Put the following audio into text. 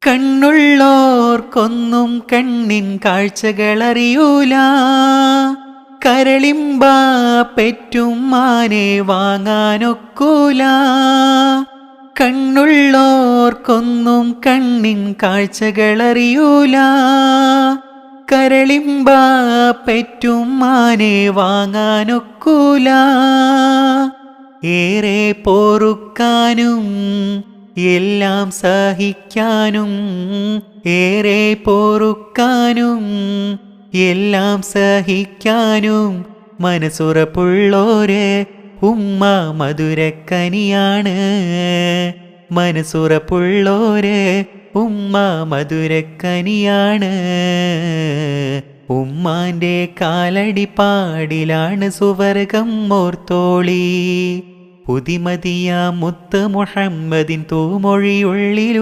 കണ്ണുള്ളോർക്കൊന്നും കണ്ണിൻ കാഴ്ചകളറിയൂല. കരളിമ്പ പെറ്റും മാനെ വാങ്ങാനൊക്കൂല. കണ്ണുള്ളോർക്കൊന്നും കണ്ണിൻ കാഴ്ചകളറിയൂല. കരളിമ്പ പെറ്റും മാനെ വാങ്ങാനൊക്കൂല. ഏറെ പൊറുക്കാനും എല്ലാം സഹിക്കാനും, ഏറെ പൊറുക്കാനും എല്ലാം സഹിക്കാനും മനസ്സുറപ്പുള്ളോര് ഉമ്മ മധുരക്കനിയാണ്. മനസ്സുറപ്പുള്ളോര് ഉമ്മ മധുരക്കനിയാണ്. ഉമ്മാന്റെ കാലടിപ്പാടിലാണ് സുവർഗം ഓർത്തോളി. പുതിമതിയ മുത്ത് മുഹമ്മദിൻ തൂമൊഴിയുള്ളിലു